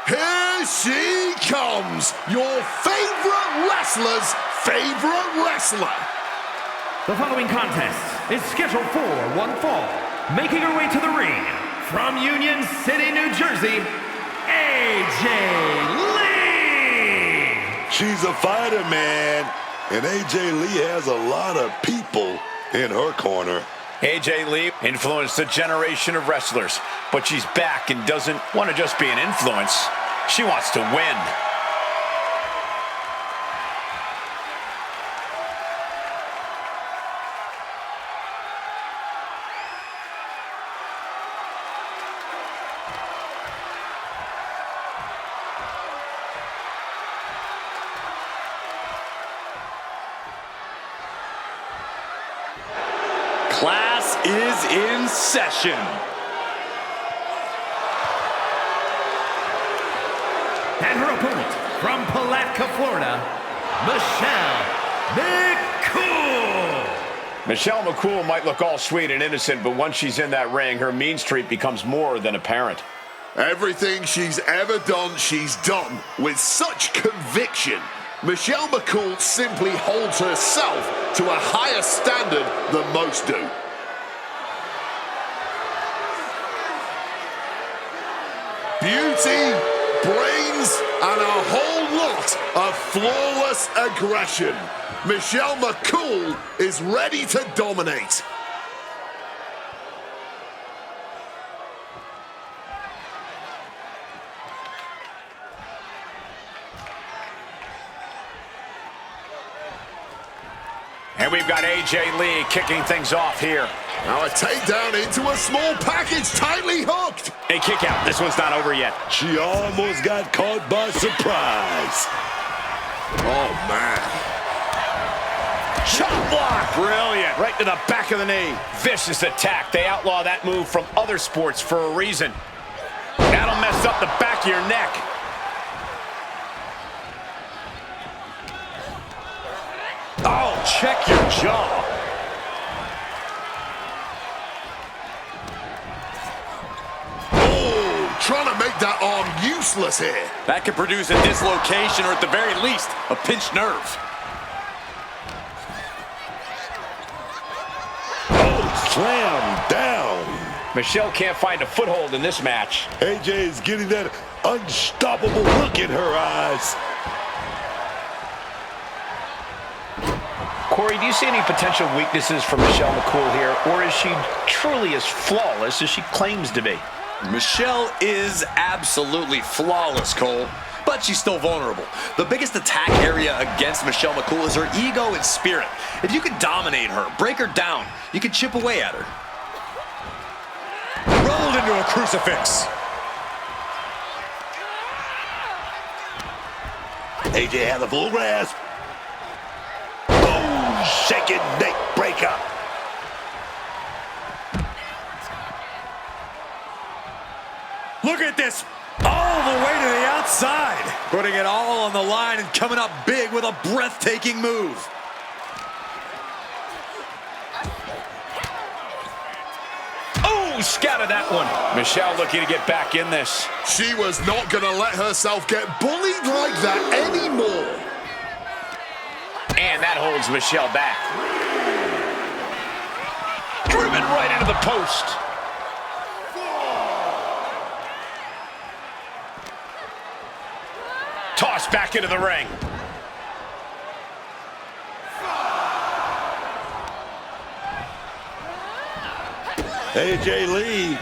Here she comes, your favorite wrestler's favorite wrestler. The following contest is scheduled for one fall. Making her way to the ring from Union City, New Jersey, AJ Lee. She's a fighter, man. And AJ Lee has a lot of people in her corner. AJ Lee influenced a generation of wrestlers, but she's back and doesn't want to just be an influence. She wants to win. Class is in session. And her opponent from Palatka, Florida, Michelle McCool. Michelle McCool might look all sweet and innocent, but once she's in that ring, her mean streak becomes more than apparent. Everything she's ever done, she's done with such conviction. Michelle McCool simply holds herself to a higher standard than most do. Beauty, brains, and a whole lot of flawless aggression. Michelle McCool is ready to dominate. And we've got AJ Lee kicking things off here. Now a takedown into a small package, tightly hooked. A kick out. This one's not over yet. She almost got caught by surprise. Oh, man. Chop block. Brilliant. Right to the back of the knee. Vicious attack. They outlaw that move from other sports for a reason. That'll mess up the back of your neck. Oh, check your jaw. Oh, trying to make that arm useless here. That could produce a dislocation or at the very least, a pinched nerve. Oh, slam down. Michelle can't find a foothold in this match. AJ is getting that unstoppable look in her eyes. Corey, do you see any potential weaknesses for Michelle McCool here, or is she truly as flawless as she claims to be? Michelle is absolutely flawless, Cole, but she's still vulnerable. The biggest attack area against Michelle McCool is her ego and spirit. If you can dominate her, break her down, you can chip away at her. Rolled into a crucifix. AJ has a full grasp. Shaking neck breaker. Look at this, all the way to the outside. Putting it all on the line and coming up big with a breathtaking move. Oh, scattered that one. Michelle looking to get back in this. She was not going to let herself get bullied like that anymore. And that holds Michelle back. Driven right into the post. Tossed back into the ring. AJ Lee.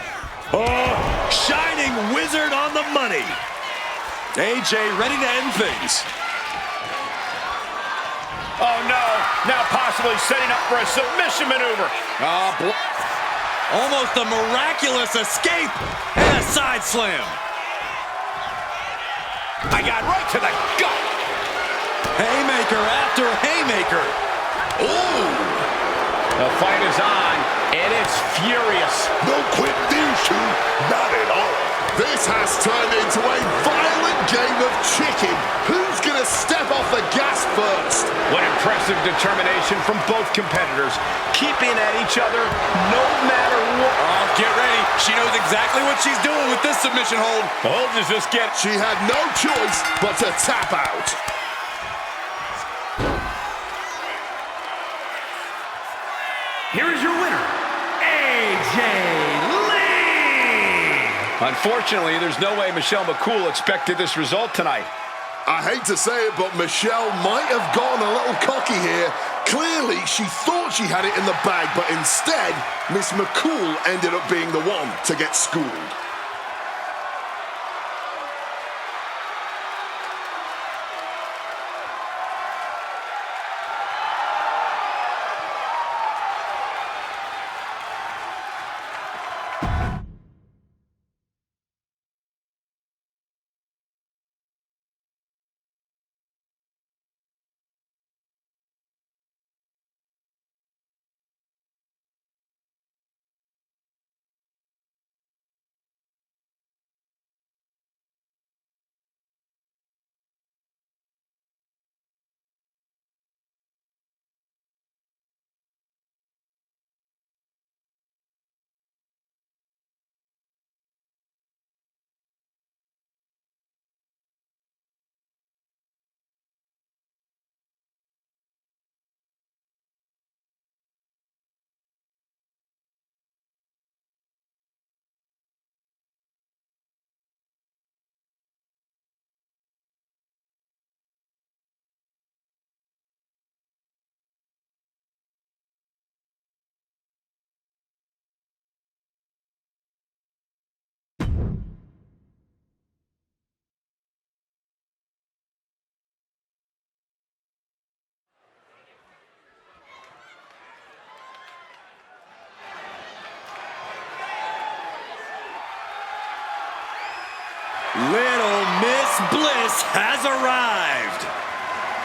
Oh, Shining wizard on the money. AJ ready to end things. Oh no, now possibly setting up for a submission maneuver. Almost a miraculous escape and a side slam. I got right to the gut. Haymaker after haymaker. Ooh. The fight is on, and it's furious. no quit these two, not at all. This has turned into a violent game of chicken. Who's going to step off the gas first? What impressive determination from both competitors, keeping at each other no matter what. Oh, get ready. She knows exactly what she's doing with this submission hold. Hold does this get... She had no choice but to tap out. Here is your winner, AJ Lee! Unfortunately, there's no way Michelle McCool expected this result tonight. I hate to say it, but Michelle might have gotten a little cocky here. Clearly, she thought she had it in the bag, but instead, Miss McCool ended up being the one to get schooled. Little Miss Bliss has arrived.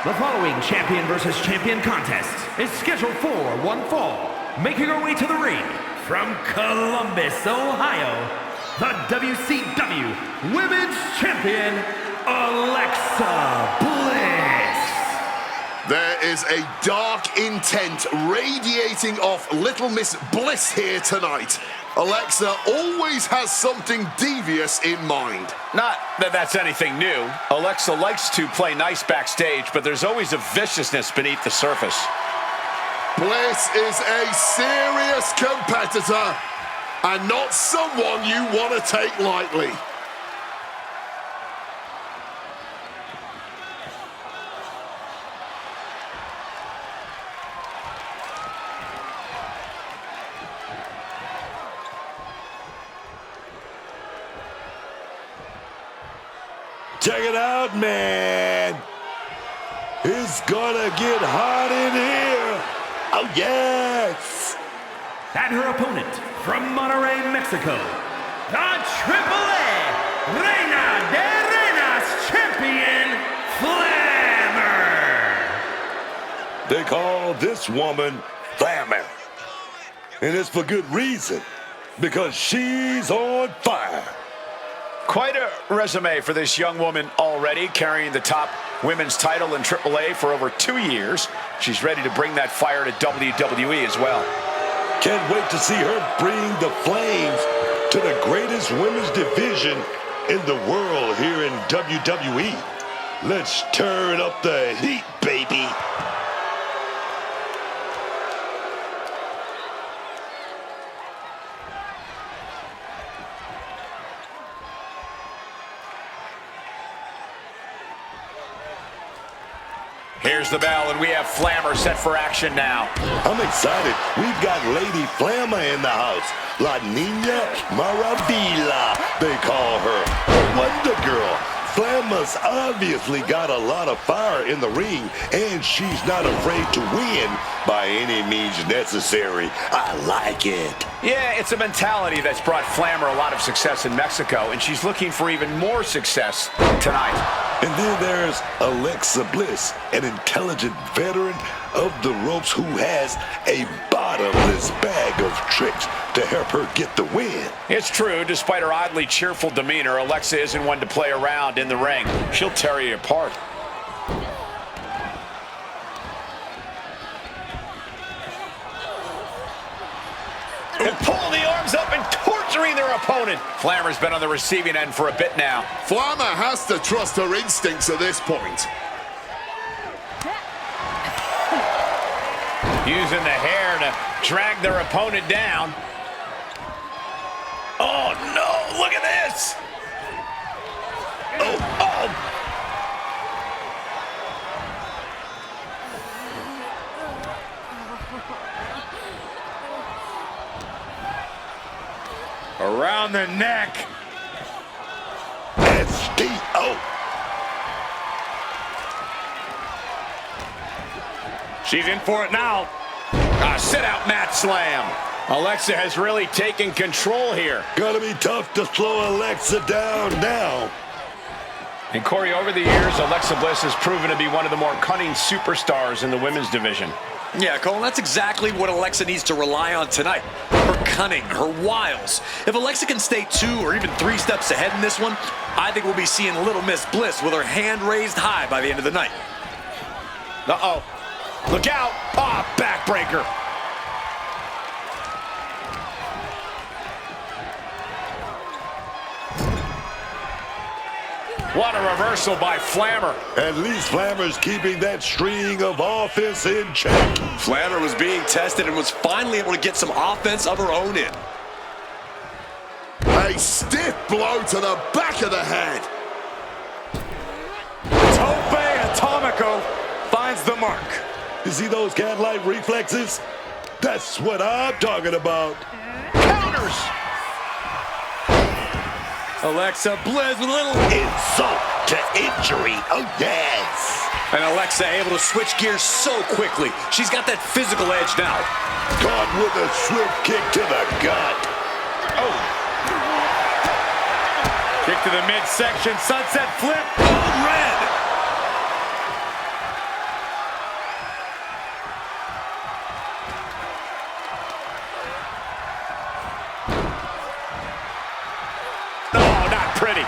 The following champion versus champion contest is scheduled for one fall. Making her way to the ring from Columbus, Ohio, the WCW Women's Champion, Alexa Bliss. There is a dark intent radiating off Little Miss Bliss here tonight. Alexa always has something devious in mind. Not that that's anything new. Alexa likes to play nice backstage, but there's always a viciousness beneath the surface. Bliss is a serious competitor and not someone you want to take lightly. Check it out, man. It's gonna get hot in here. Oh, yes. And her opponent from Monterrey, Mexico, the AAA Reina de Reinas champion, Flammer. They call this woman Flammer. And it's for good reason. Because she's on fire. Quite a resume for this young woman already, carrying the top women's title in AAA for over 2 years. She's ready to bring that fire to WWE as well. Can't wait to see her bring the flames to the greatest women's division in the world here in WWE. Let's turn up the heat, baby. Here's the bell, and we have Flammer set for action now. I'm excited. We've got Lady Flammer in the house. La Niña Maravilla, they call her. The Wonder Girl. Flammer's obviously got a lot of fire in the ring, and she's not afraid to win by any means necessary. I like it. Yeah, it's a mentality that's brought Flammer a lot of success in Mexico, and she's looking for even more success tonight. And then there's Alexa Bliss, an intelligent veteran of the ropes who has a bottomless bag of tricks to help her get the win. It's true, despite her oddly cheerful demeanor, Alexa isn't one to play around in the ring. She'll tear you apart. And pulling the arms up and torturing their opponent. Flammer's been on the receiving end for a bit now. Flammer has to trust her instincts at this point. Using the hair to drag their opponent down. Oh, no. Look at this. Oh. Around the neck. That's deep. Oh. She's in for it now. Sit-out mat slam. Alexa has really taken control here. Gonna be tough to slow Alexa down now. And Corey, over the years, Alexa Bliss has proven to be one of the more cunning superstars in the women's division. Yeah, Cole, that's exactly what Alexa needs to rely on tonight. Her cunning, her wiles. If Alexa can stay 2 or even 3 steps ahead in this one, I think we'll be seeing Little Miss Bliss with her hand raised high by the end of the night. Uh-oh. Look out. Backbreaker. What a reversal by Flammer. At least Flammer's keeping that string of offense in check. Flammer was being tested and was finally able to get some offense of her own in. A stiff blow to the back of the head. Tope Atomico finds the mark. You see those cat-like reflexes? That's what I'm talking about. Counters. Alexa Bliss with a little Insult to injury. Oh, yes. And Alexa able to switch gears so quickly. She's got that physical edge now. Caught with a swift kick to the gut. Oh. Kick to the midsection. Sunset flip. Red. Oh, not pretty.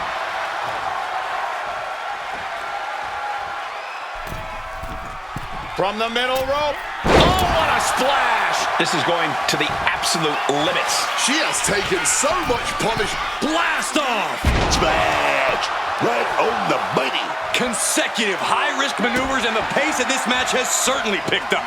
From the middle rope. Oh, what a splash. This is going to the absolute limits. She has taken so much punish. Blast off. Smash. Right on the money. Consecutive high-risk maneuvers, and the pace of this match has certainly picked up.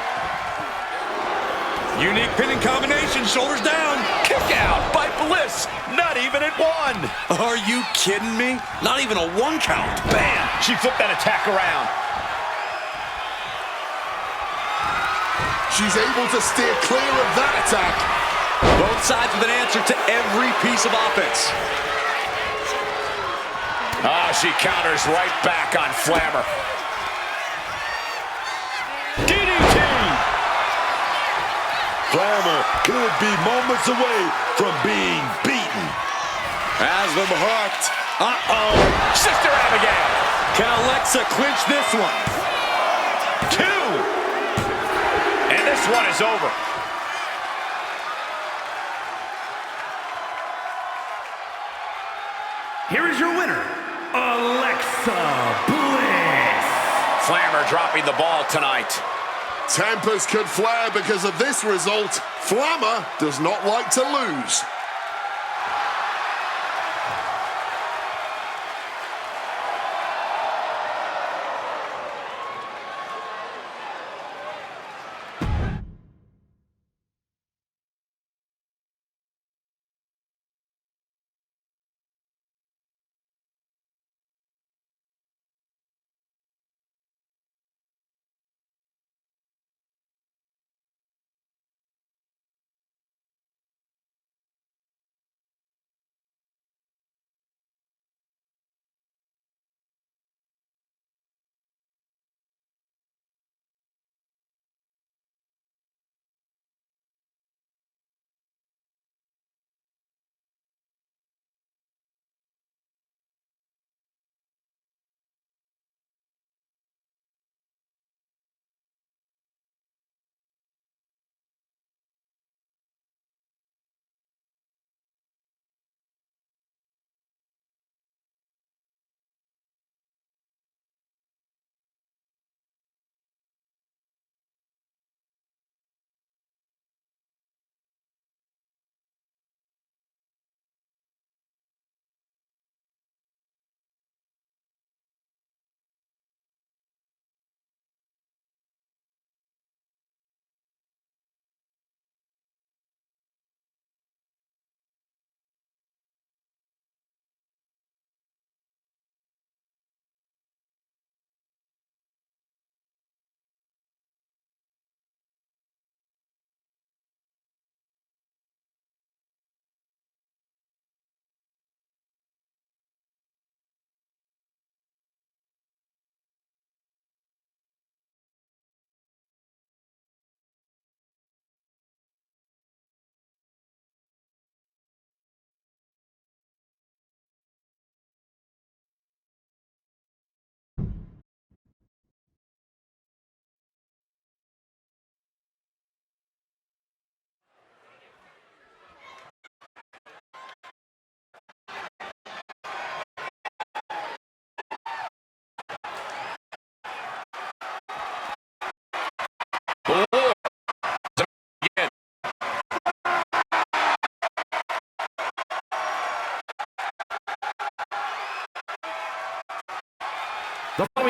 Unique pinning combination, shoulders down. Kick out by Bliss. Not even at 1. Are you kidding me? Not even a 1 count. Bam. She flipped that attack around. She's able to steer clear of that attack. Both sides with an answer to every piece of offense. She counters right back on Flammer. DDT! Flammer could be moments away from being beaten. Has them hooked. Uh-oh. Sister Abigail. Can Alexa clinch this one? 2. And this one is over. Here is your winner, Alexa Bliss. Flammer dropping the ball tonight. Tempers could flare because of this result. Flammer does not like to lose.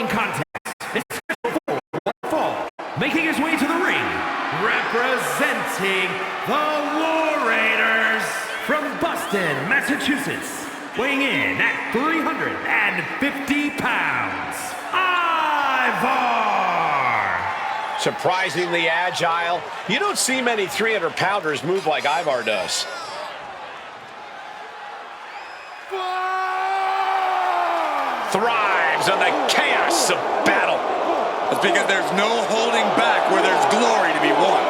following contest is scheduled for one fall, making his way to the ring, representing the War Raiders from Boston, Massachusetts, weighing in at 350 pounds, Ivar! Surprisingly agile. You don't see many 300-pounders move like Ivar does. Thrives on the chaos of battle. That's because there's no holding back where there's glory to be won.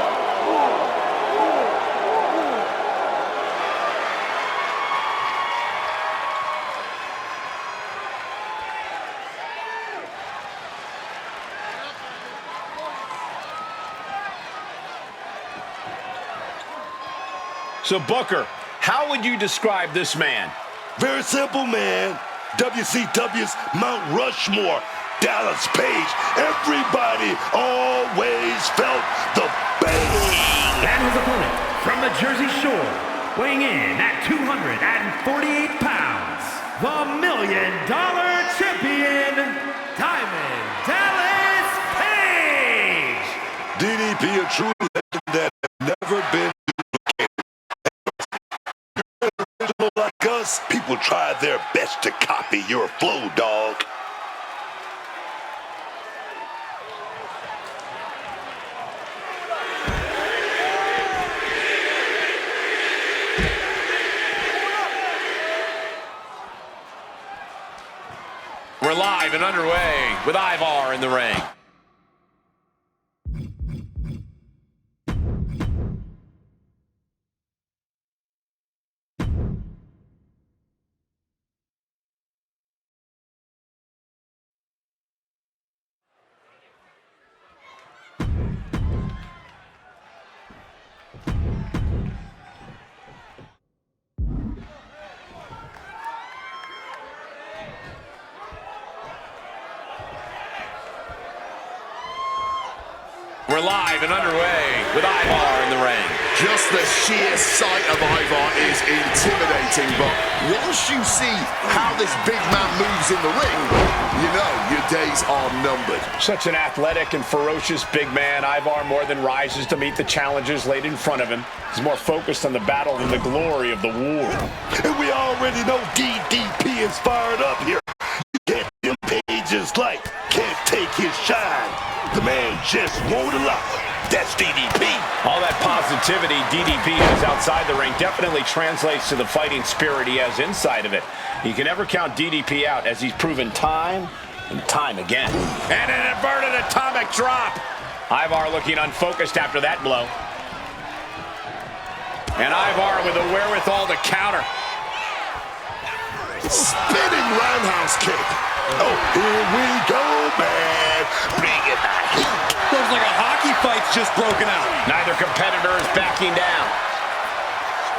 So, Booker, how would you describe this man? Very simple, man. WCW's Mount Rushmore, Dallas Page. Everybody always felt the bang. And his opponent from the Jersey Shore, weighing in at 248 pounds, the $1 Million Champion, Diamond Dallas Page! DDP, a true legend that has never been like us. People try their best to copy your flow, dog. We're live and underway with Ivar in the ring. We're live and underway with Ivar in the ring. Just the sheer sight of Ivar is intimidating, but once you see how this big man moves in the ring, you know your days are numbered. Such an athletic and ferocious big man, Ivar more than rises to meet the challenges laid in front of him. He's more focused on the battle than the glory of the war. And we already know DDP is fired up here. You get them pages like, can't take his shine. The man just won't allow it. That's DDP. All that positivity DDP has outside the ring definitely translates to the fighting spirit he has inside of it. You can never count DDP out, as he's proven time and time again. And an inverted atomic drop. Ivar looking unfocused after that blow. And Ivar with the wherewithal to counter. Spinning roundhouse kick. Oh, here we go, man. Bring it the heat. Looks like a hockey fight's just broken out. Neither competitor is backing down.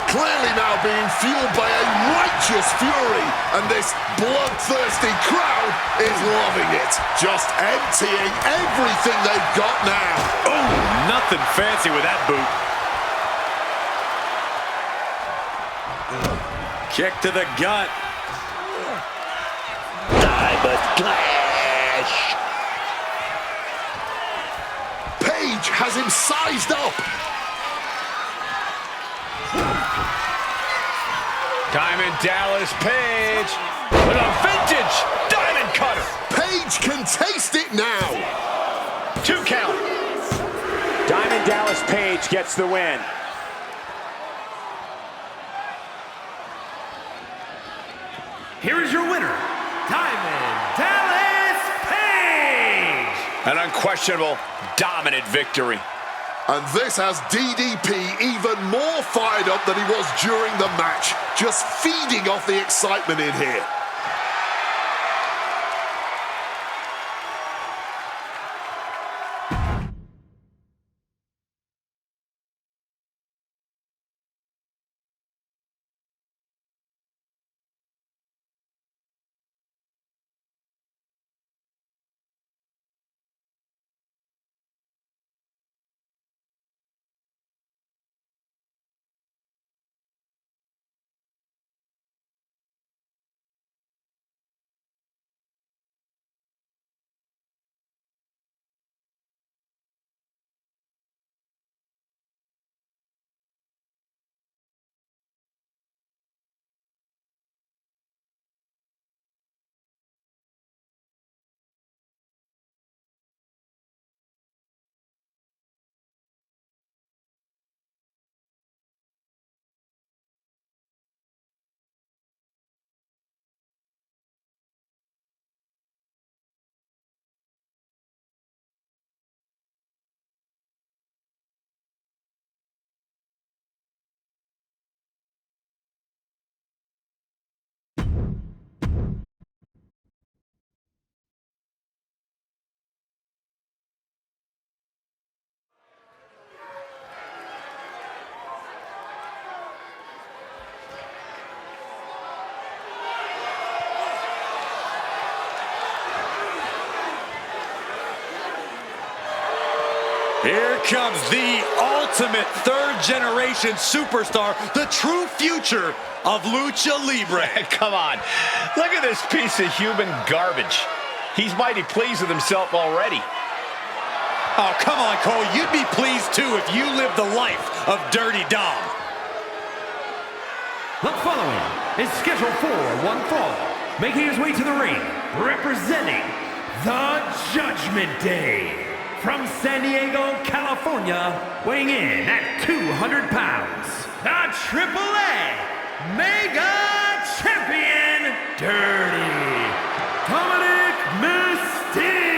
Clearly now being fueled by a righteous fury, and this bloodthirsty crowd is loving it. Just emptying everything they've got now. Oh, nothing fancy with that boot. Kick to the gut. Diamond Clash. Page has him sized up. Diamond Dallas Page with a vintage diamond cutter. Page can taste it now. 2 count. Diamond Dallas Page gets the win. Here is your winner, Diamond Dallas Page! An unquestionable, dominant victory. And this has DDP even more fired up than he was during the match. Just feeding off the excitement in here. comes the ultimate third-generation superstar, the true future of Lucha Libre. Come on. Look at this piece of human garbage. He's mighty pleased with himself already. Oh, come on, Cole. You'd be pleased, too, if you lived the life of Dirty Dom. The following is scheduled for one fall, making his way to the ring, representing the Judgment Day. From San Diego, California, weighing in at 200 pounds, the AAA Mega Champion, Dirty Dominic Mysterio.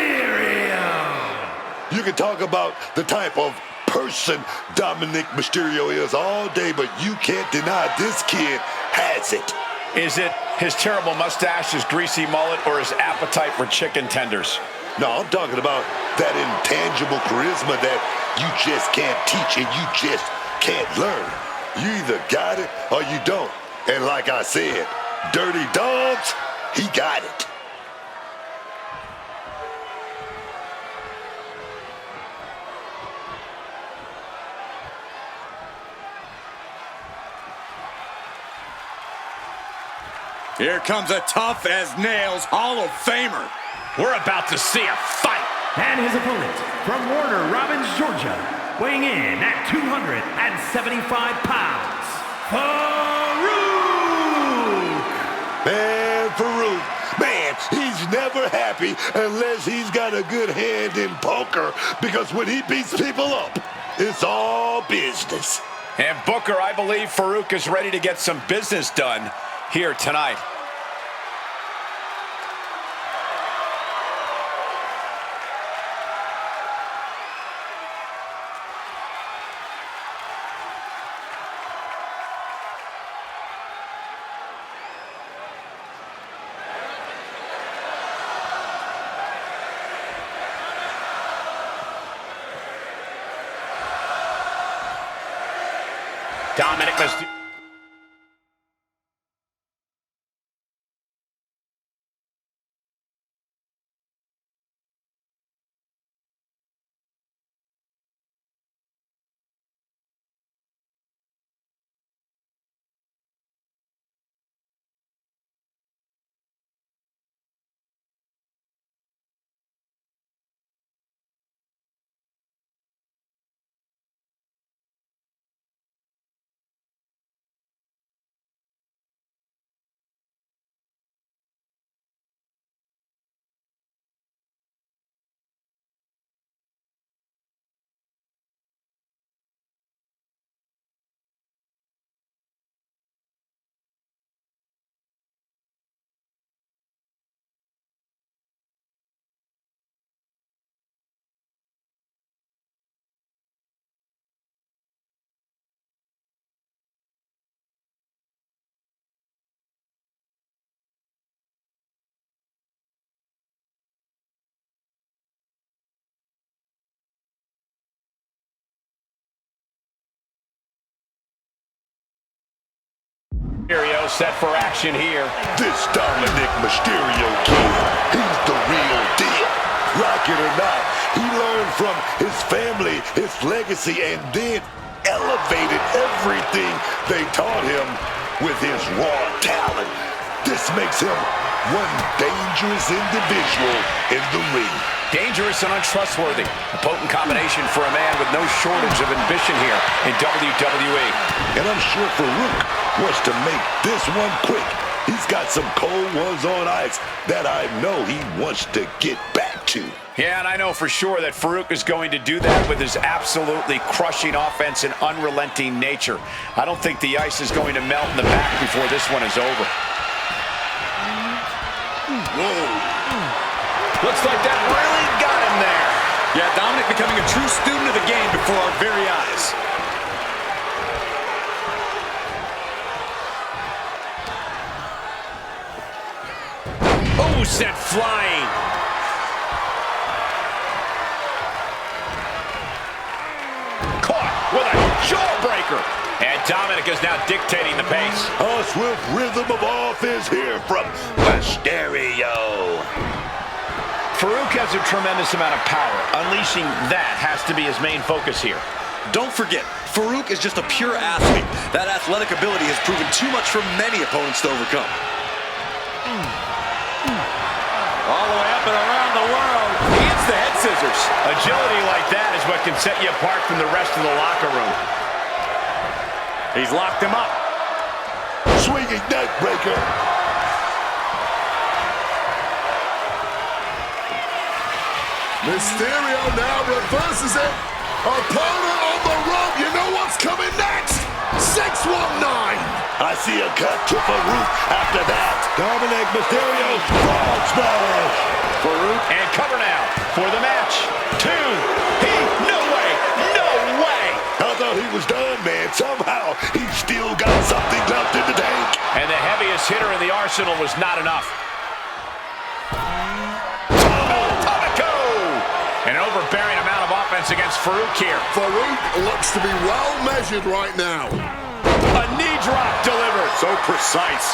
You can talk about the type of person Dominic Mysterio is all day, but you can't deny this kid has it. Is it his terrible mustache, his greasy mullet, or his appetite for chicken tenders? No, I'm talking about that intangible charisma that you just can't teach and you just can't learn. You either got it or you don't. And like I said, Dirty Dogs, he got it. Here comes a tough-as-nails Hall of Famer. We're about to see a fight. And his opponent, from Warner Robins, Georgia, weighing in at 275 pounds, Farouk! Man, Farouk, man, he's never happy unless he's got a good hand in poker, because when he beats people up, it's all business. And Booker, I believe Farouk is ready to get some business done here tonight. Dominic Mysterio. Mysterio set for action here. This Dominic Mysterio kid, he's the real deal. Like it or not, he learned from his family, his legacy, and then elevated everything they taught him with his raw talent. This makes him one dangerous individual in the ring. Dangerous and untrustworthy. A potent combination for a man with no shortage of ambition here in WWE. And I'm sure Farouk wants to make this one quick. He's got some cold ones on ice that I know he wants to get back to. Yeah, and I know for sure that Farouk is going to do that with his absolutely crushing offense and unrelenting nature. I don't think the ice is going to melt in the back before this one is over. Whoa. Looks like that really got him there. Yeah, Dominic becoming a true student of the game before our very eyes. Oh, sent flying. Caught with a jawbreaker. And Dominic is now dictating the pace. A swift rhythm of offense here from Mysterio. Farouk has a tremendous amount of power. Unleashing that has to be his main focus here. Don't forget, Farouk is just a pure athlete. That athletic ability has proven too much for many opponents to overcome. All the way up and around the world. He hits the head scissors. Agility like that is what can set you apart from the rest of the locker room. He's locked him up. Swinging neck breaker. Mysterio now reverses it. Opponent on the rope. You know what's coming next? 619. I see a cut to Farouk after that. Dominic Mysterio, frog smash. Farouk and cover now for the match. 2. No way. I thought he was done, man. Somehow, he's still got something left in the tank. And the heaviest hitter in the arsenal was not enough. An overbearing amount of offense against Farouk here. Farouk looks to be well measured right now. A knee drop delivered. So precise.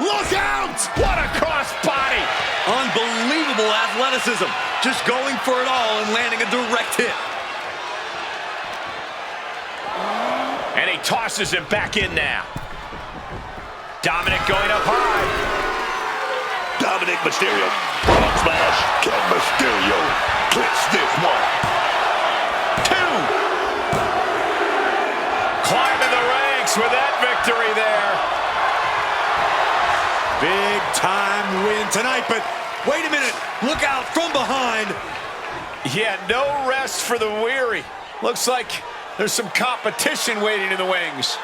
Look out! What a cross body. Unbelievable athleticism. Just going for it all and landing a direct hit. And he tosses him back in now. Dominic going up high. Dominic Mysterio, frog smash. Can Mysterio clinch this one? 2. Climbing the ranks with that victory there. Big time win tonight, but wait a minute. Look out from behind. Yeah, no rest for the weary. Looks like there's some competition waiting in the wings.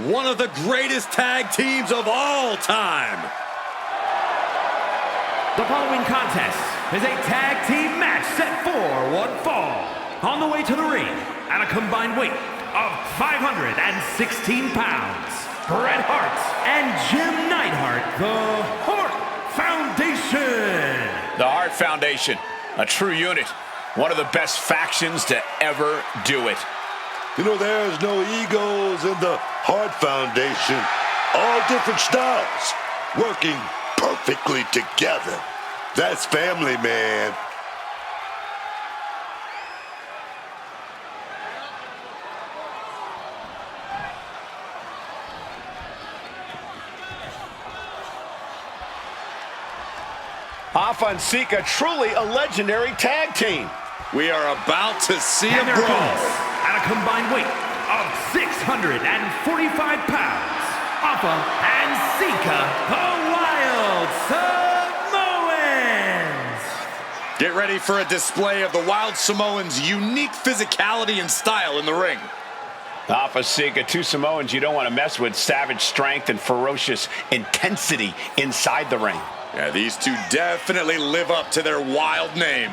One of the greatest tag teams of all time. The following contest is a tag team match set for one fall. On the way to the ring, at a combined weight of 516 pounds, Bret Hart and Jim Neidhart, the Hart Foundation. The Hart Foundation, a true unit. One of the best factions to ever do it. You know, there's no egos in the Hart Foundation. All different styles, working perfectly together. That's family, man. Alpha and Sika, truly a legendary tag team. We are about to see a And their brawl. opponents, at a combined weight of 645 pounds, Alpha and Sika, the Wild Samoans. Get ready for a display of the Wild Samoans' unique physicality and style in the ring. Alpha Sika, two Samoans you don't want to mess with. Savage strength and ferocious intensity inside the ring. Yeah, these two definitely live up to their wild name.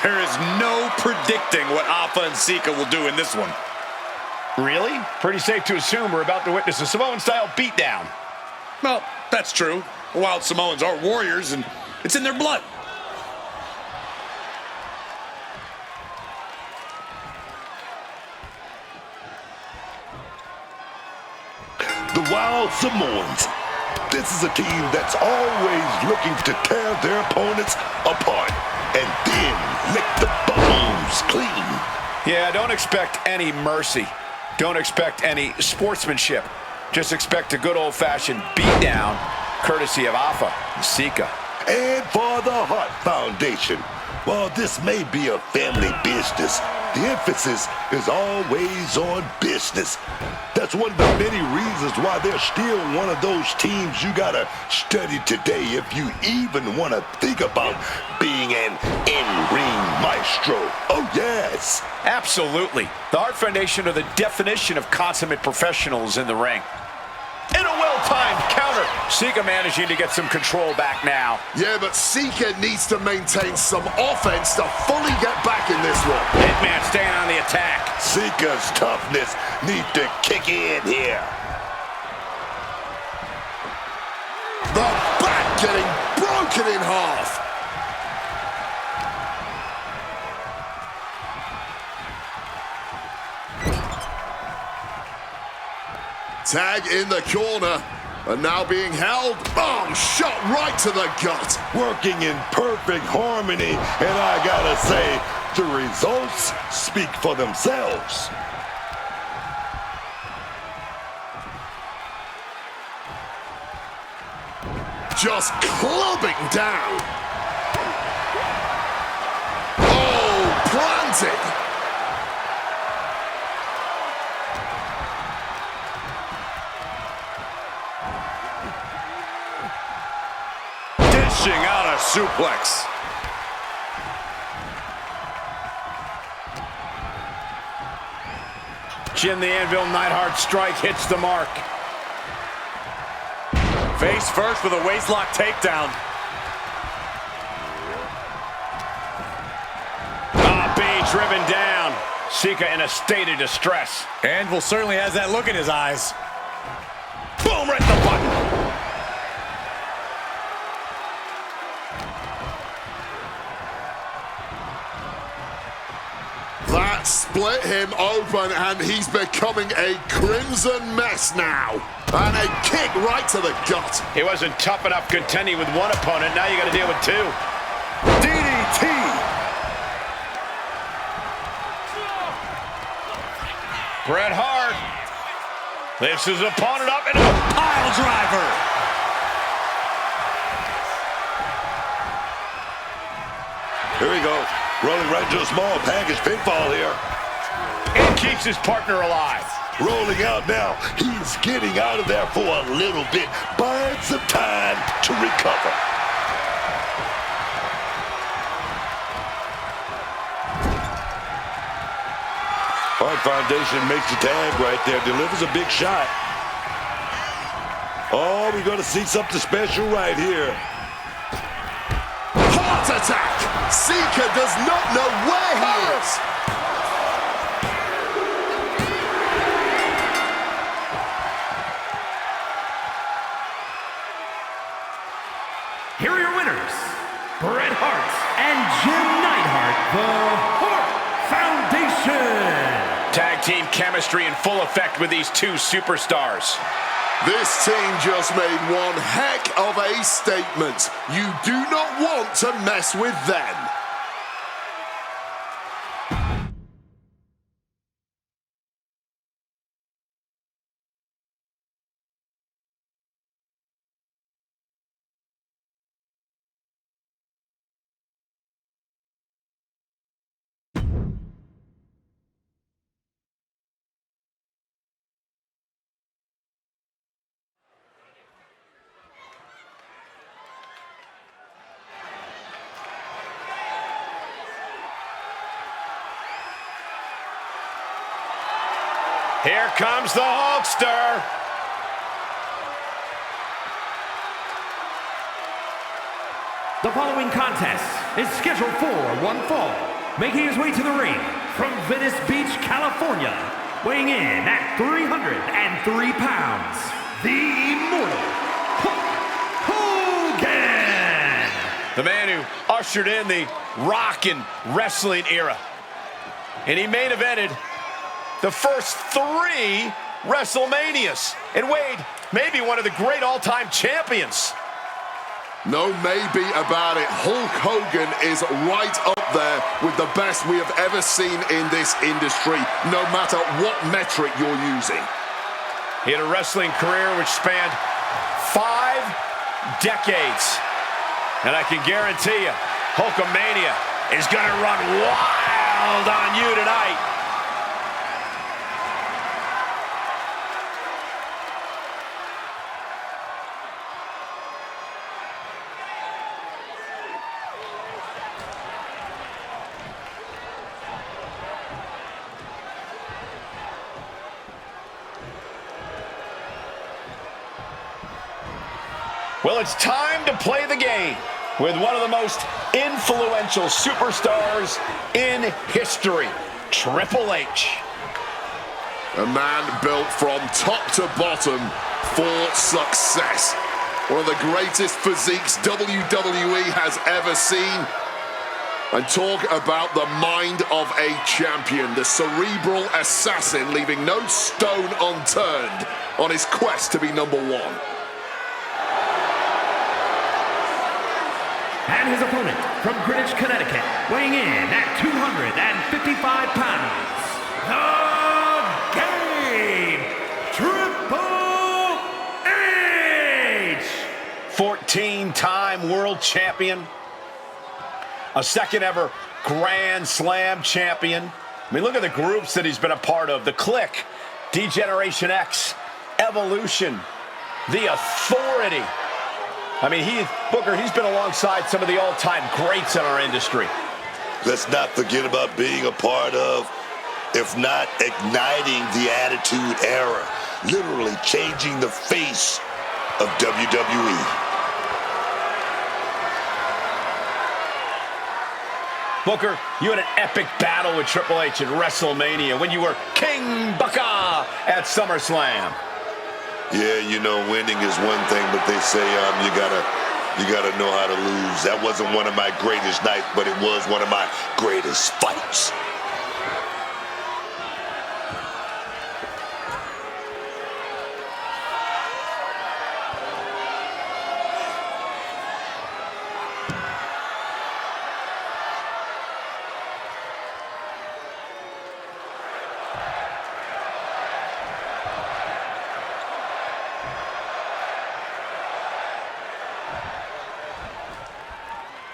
There is no predicting what Alpha and Sika will do in this one. Really? Pretty safe to assume we're about to witness a Samoan-style beatdown. Well, that's true. Wild Samoans are warriors, and it's in their blood. The Wild Samoans. This is a team that's always looking to tear their opponents apart and then lick the bones clean. Yeah, don't expect any mercy. Don't expect any sportsmanship. Just expect a good old-fashioned beatdown, courtesy of Alpha and Sika. And for the Hart Foundation, while this may be a family business, the emphasis is always on business. That's one of the many reasons why they're still one of those teams you gotta study today if you even want to think about being an in-ring maestro. Oh, yes. Absolutely. The Hart Foundation are the definition of consummate professionals in the ring. In a well-timed counter, Sika managing to get some control back now. Yeah, but Sika needs to maintain some offense to fully get back in this one. Hitman staying on the attack. Sika's toughness needs to kick in here. The back getting broken in half. Tag in the corner, and now being held. Boom! Shot right to the gut. Working in perfect harmony, and I gotta say, the results speak for themselves. Just clubbing down. Oh, planted. Dishing out a suplex. Jim the Anvil Neidhart strike hits the mark. Face first with a waistlock takedown. Being driven down. Sika in a state of distress. Anvil certainly has that look in his eyes. Boom, right in the button. That split him open, and he's becoming a crimson mess now. And a kick right to the gut. He wasn't tough enough contending with one opponent. Now you got to deal with two. DDT. Bret Hart lifts his opponent up into a Pile driver. Here we go. Rolling right to a small package pinfall here. and keeps his partner alive. Rolling out now. He's getting out of there for a little bit. Buying some time to recover. Hart Foundation makes the tag right there. Delivers a big shot. Oh, we're going to see something special right here. Heart attack! Sika does not know where he is. Here are your winners, Bret Hart and Jim Neidhart, the Hart Foundation. Tag team chemistry in full effect with these two superstars. This team just made one heck of a statement. You do not want to mess with them. Here comes the Hulkster. The following contest is scheduled for one fall. Making his way to the ring from Venice Beach, California, weighing in at 303 pounds, the Immortal Hulk Hogan. The man who ushered in the rock and wrestling era. And he main evented the first 3 WrestleManias. And Wade, maybe one of the great all-time champions. No maybe about it. Hulk Hogan is right up there with the best we have ever seen in this industry, no matter what metric you're using. He had a wrestling career which spanned 5 decades. And I can guarantee you, Hulkamania is going to run wild on you tonight. Well, it's time to play the game with one of the most influential superstars in history, Triple H. A man built from top to bottom for success. One of the greatest physiques WWE has ever seen. And talk about the mind of a champion, the cerebral assassin leaving no stone unturned on his quest to be #1. And his opponent from Greenwich, Connecticut, weighing in at 255 pounds, the Game, Triple H! 14-time world champion, a second ever Grand Slam champion. I mean, look at the groups that he's been a part of. The Clique, D-Generation X, Evolution, The Authority. I mean, Booker, he's been alongside some of the all-time greats in our industry. Let's not forget about being a part of, if not igniting the Attitude Era, literally changing the face of WWE. Booker, you had an epic battle with Triple H at WrestleMania when you were King Booker at SummerSlam. Yeah, you know, winning is one thing, but they say you gotta know how to lose. That wasn't one of my greatest nights, but it was one of my greatest fights.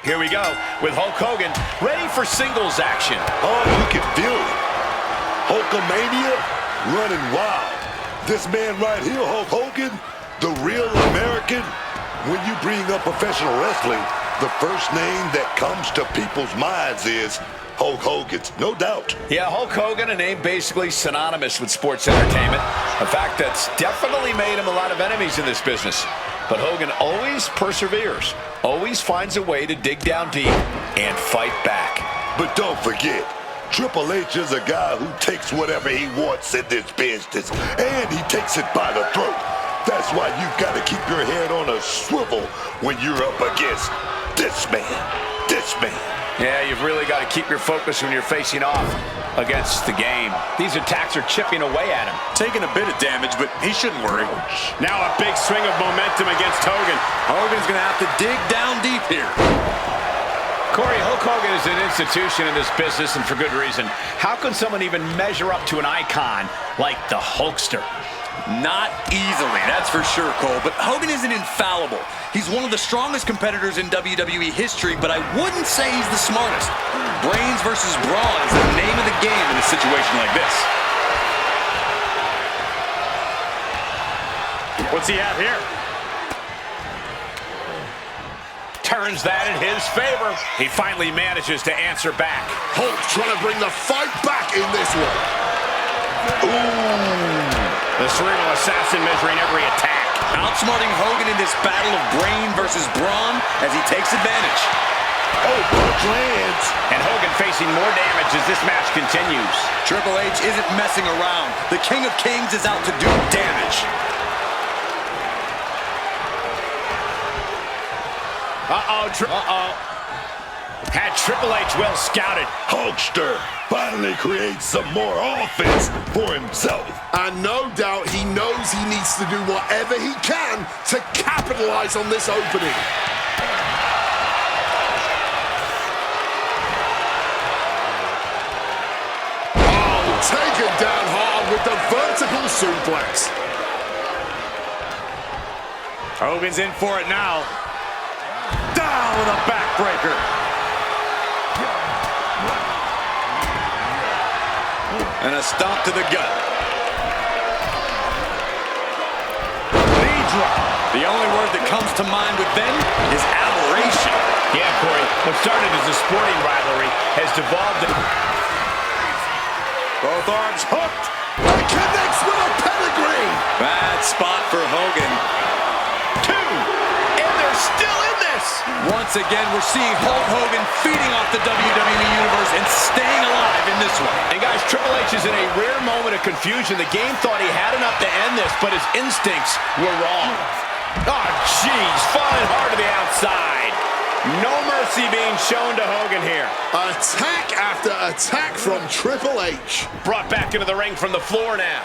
Here we go with Hulk Hogan ready for singles action. Oh, you can feel it. Hulkamania running wild. This man right here, Hulk Hogan, the real American. When you bring up professional wrestling, the first name that comes to people's minds is Hulk Hogan's, no doubt. Yeah, Hulk Hogan, a name basically synonymous with sports entertainment. A fact that's definitely made him a lot of enemies in this business. But Hogan always perseveres, always finds a way to dig down deep and fight back. But don't forget, Triple H is a guy who takes whatever he wants in this business, and he takes it by the throat. That's why you've got to keep your head on a swivel when you're up against this man, this man. Yeah, you've really got to keep your focus when you're facing off against the Game. These attacks are chipping away at him. Taking a bit of damage, but he shouldn't worry. Now a big swing of momentum against Hogan. Hogan's going to have to dig down deep here. Corey, Hulk Hogan is an institution in this business, and for good reason. How can someone even measure up to an icon like the Hulkster? Not easily, that's for sure, Cole. But Hogan isn't infallible. He's one of the strongest competitors in WWE history, but I wouldn't say he's the smartest. Brains versus brawn is the name of the game in a situation like this. What's he have here? Turns that in his favor. He finally manages to answer back. Hulk trying to bring the fight back in this one. The cerebral assassin measuring every attack. Outsmarting Hogan in this battle of brain versus brawn as he takes advantage. Oh, punch lands. And Hogan facing more damage as this match continues. Triple H isn't messing around. The King of Kings is out to do damage. Had Triple H well scouted. Hulkster finally creates some more offense for himself. And no doubt he knows he needs to do whatever he can to capitalize on this opening. Oh, taken down hard with the vertical suplex. Hogan's in for it now. Down with a backbreaker. And a stomp to the gut. Knee drop. The only word that comes to mind with them is aberration. Yeah, Corey, what started as a sporting rivalry has devolved. Both arms hooked. And connects with a pedigree. Bad spot for Hogan. Two, and they're still in this. Once again, we're seeing Hulk Hogan feeding off the WWE Universe and staying alive in this one. And guys, Triple H is in a rare moment of confusion. The game thought he had enough to end this, but his instincts were wrong. Oh, jeez, falling hard to the outside. No mercy being shown to Hogan here. Attack after attack from Triple H. Brought back into the ring from the floor now.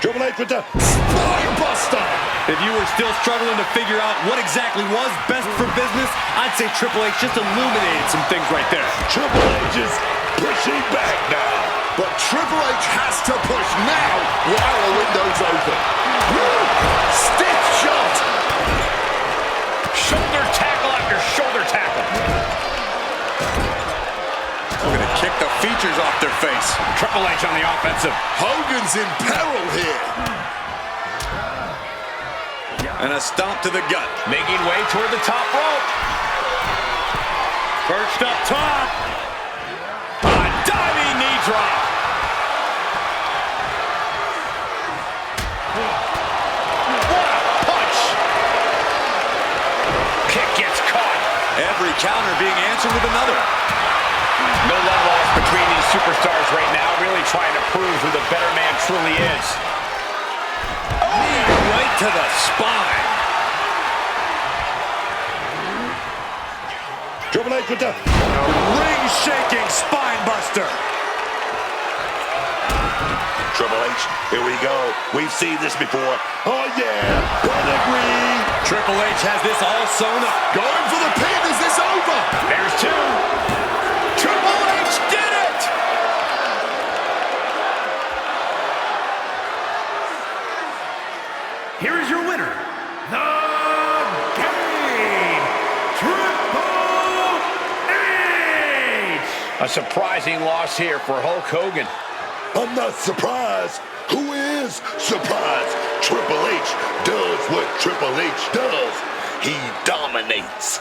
Triple H with the Spine buster. If you were still struggling to figure out what exactly was best for business, I'd say Triple H just illuminated some things right there. Triple H is pushing back now. But Triple H has to push now while the window's open. Woo! Stiff shot. Shoulder tackle after shoulder tackle. We're gonna kick the features off their face. Triple H on the offensive. Hogan's in peril here. And a stomp to the gut. Making way toward the top rope. Perched up top. A diving knee drop. What a punch. Kick gets caught. Every counter being answered with another. No love lost between these superstars right now, really trying to prove who the better man truly is. Knee right to the spine. Triple H with the Ring-shaking spine buster. Triple H, here we go. We've seen this before. Oh yeah, pedigree. Triple H has this all sewn up. Going for the pin. Is this over? There's two. Triple H did it! Here is your winner, the Game, Triple H! A surprising loss here for Hulk Hogan. I'm not surprised. Who is surprised? Triple H does what Triple H does. He dominates.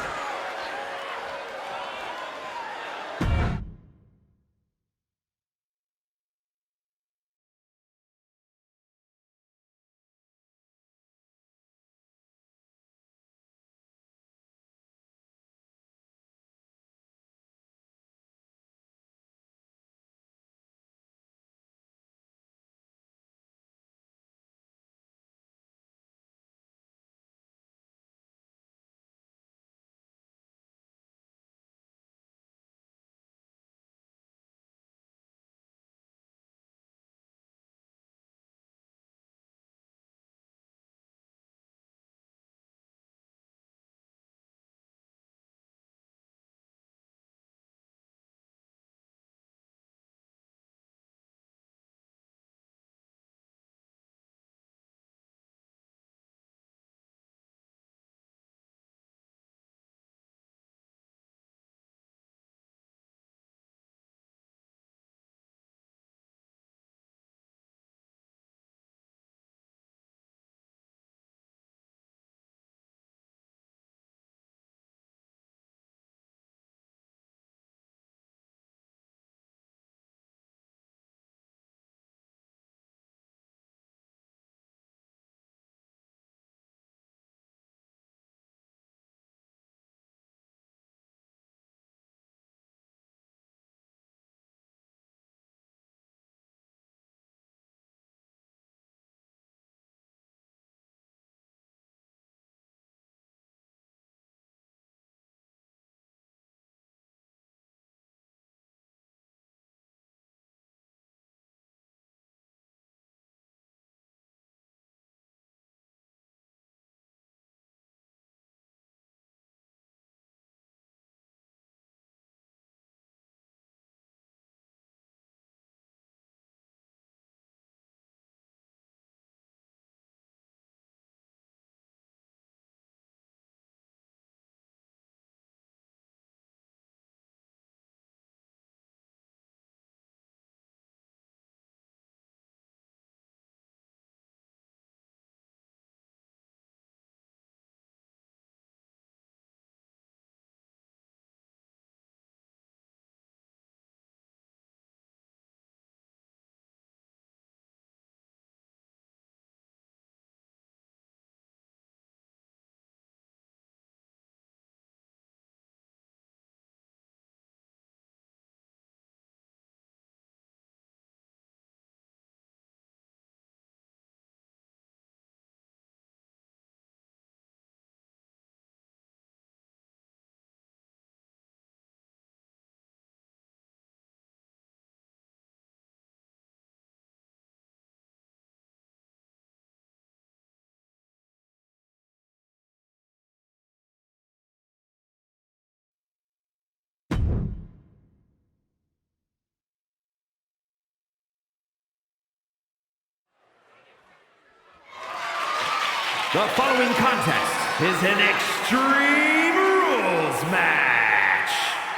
The following contest is an Extreme Rules match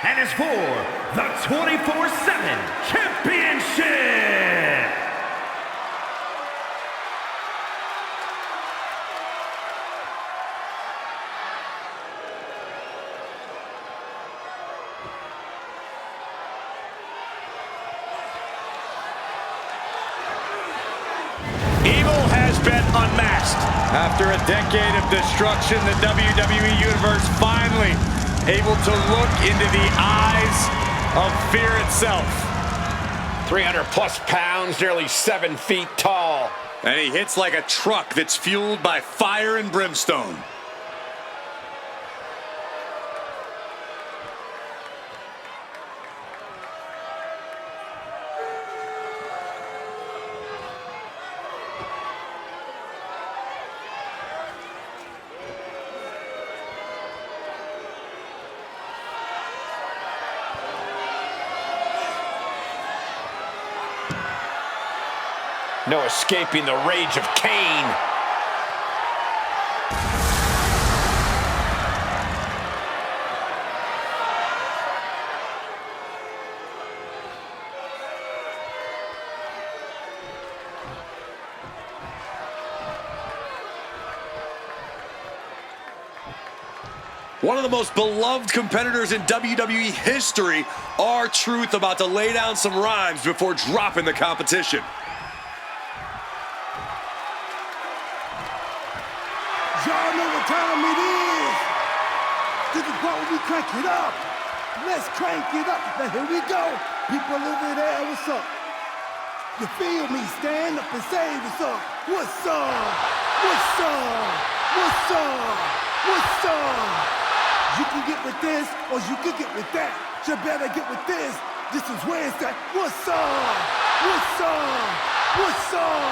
and is for the 24/7 Championship. Unmasked. After a decade of destruction, the WWE Universe finally able to look into the eyes of fear itself. 300 plus pounds, nearly 7 feet tall. And he hits like a truck that's fueled by fire and brimstone. No escaping the rage of Kane. One of the most beloved competitors in WWE history, R-Truth about to lay down some rhymes before dropping the competition. Y'all know what time it is. This is what we crank it up. Let's crank it up. Now here we go. People over there, what's up? You feel me? Stand up and say what's up. What's up? What's up? What's up? What's up? You can get with this or you can get with that. You better get with this. This is where it's at. What's up? What's up? What's up?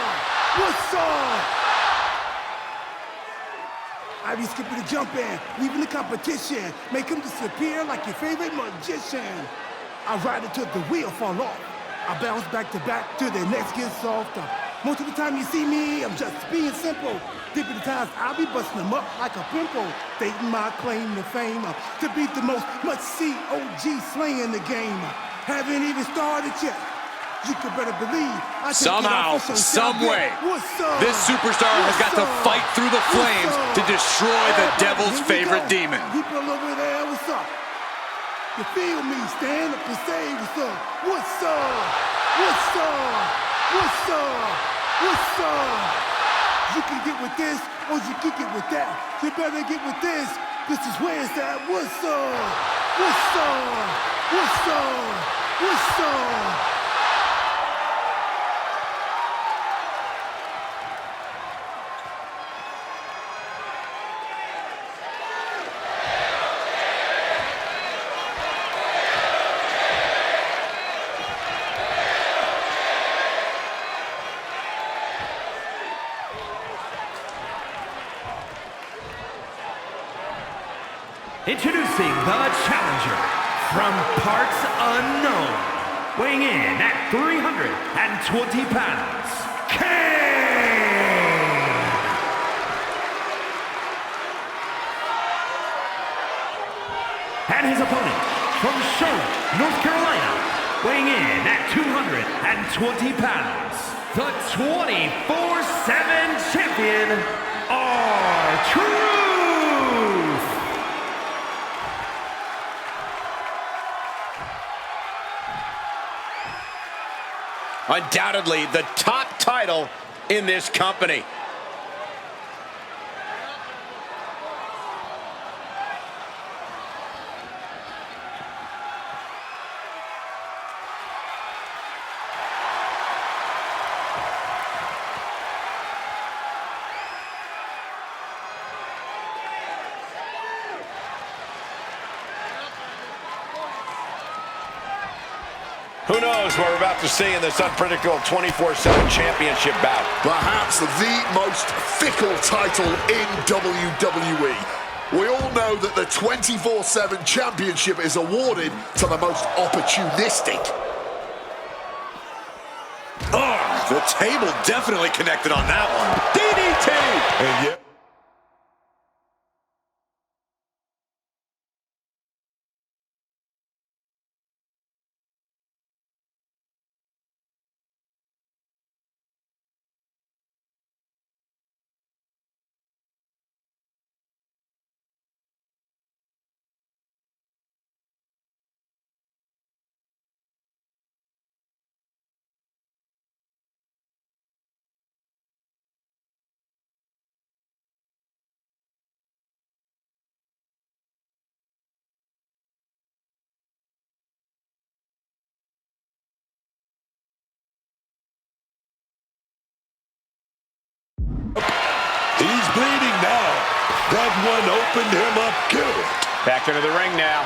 What's up? I be skipping the jump in, leaving the competition, make him disappear like your favorite magician. I ride it till the wheel fall off. I bounce back to back till the next gets softer. Most of the time you see me, I'm just being simple. Different times I'll be busting them up like a pimple. Stating my claim to fame, to be the most must-see OG slaying the game. Haven't even started yet. You could better believe I somehow, some way, this superstar has got to fight through the flames to destroy the devil's favorite demon. People over there, what's up? You feel me? Stand up and say what's up. What's up? What's up? What's up? What's up? You can get with this or you can get with that. You better get with this. This is where it's at. What's up? What's up? What's up? What's up? Introducing the challenger from parts unknown, weighing in at 320 pounds, Kane! And his opponent from Charlotte, North Carolina, weighing in at 220 pounds, the 24/7 champion, R-Truth! Undoubtedly the top title in this company. Who knows what we're about to see in this unpredictable 24/7 championship bout. Perhaps the most fickle title in WWE. We all know that the 24/7 championship is awarded to the most opportunistic. Oh, the table definitely connected on that one. DDT! And yet He's bleeding now. That one opened him up good. Back into the ring now.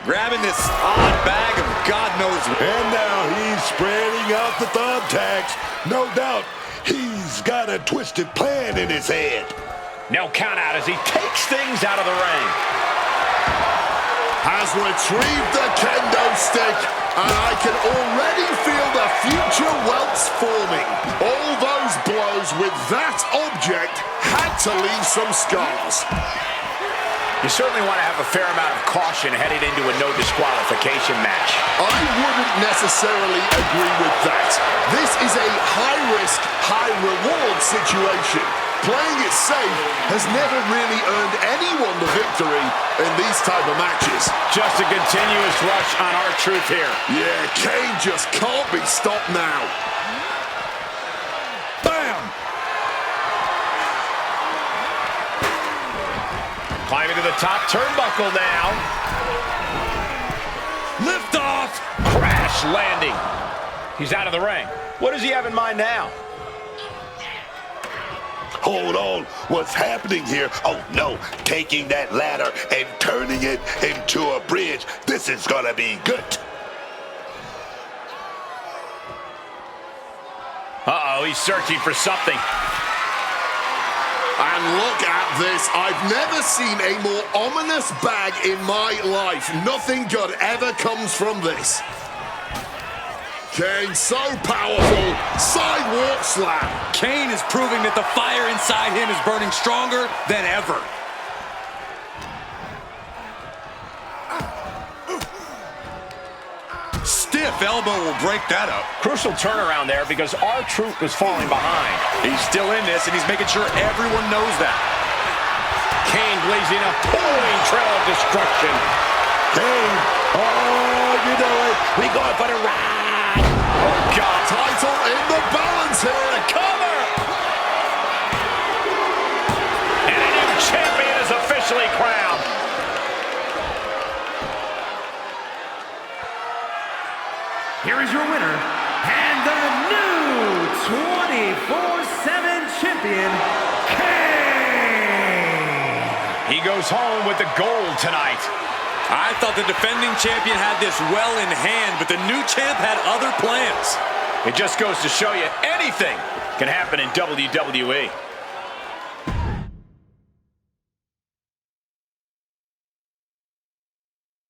Grabbing this odd bag of God knows what. And now he's spreading out the thumbtacks. No doubt he's got a twisted plan in his head. No count out as he takes things out of the ring. Has retrieved the kendo stick, and I can already feel the future welts forming. All those blows with that object had to leave some scars. You certainly want to have a fair amount of caution headed into a no disqualification match. I wouldn't necessarily agree with that. This is a high-risk, high-reward situation. Playing it safe has never really earned anyone the victory in these type of matches. Just a continuous rush on R-Truth here. Yeah, Kane just can't be stopped now. Bam! Climbing to the top turnbuckle now. Lift off! Crash landing. He's out of the ring. What does he have in mind now? Hold on, what's happening here? Oh no, taking that ladder and turning it into a bridge. This is gonna be good. Uh-oh, he's searching for something. And look at this. I've never seen a more ominous bag in my life. Nothing good ever comes from this. Kane so powerful. Sidewalk slam. Kane is proving that the fire inside him is burning stronger than ever. Stiff elbow will break that up. Crucial turnaround there because R-Truth was falling behind. He's still in this, and he's making sure everyone knows that. Kane blazing a pouring trail of destruction. Kane, oh, you know it. We going for the ride. Oh, God. Title in the balance here. Cover! And a new champion is officially crowned. Here is your winner, and the new 24/7 champion, Kane! He goes home with the gold tonight. I thought the defending champion had this well in hand, but the new champ had other plans. It just goes to show you anything can happen in WWE.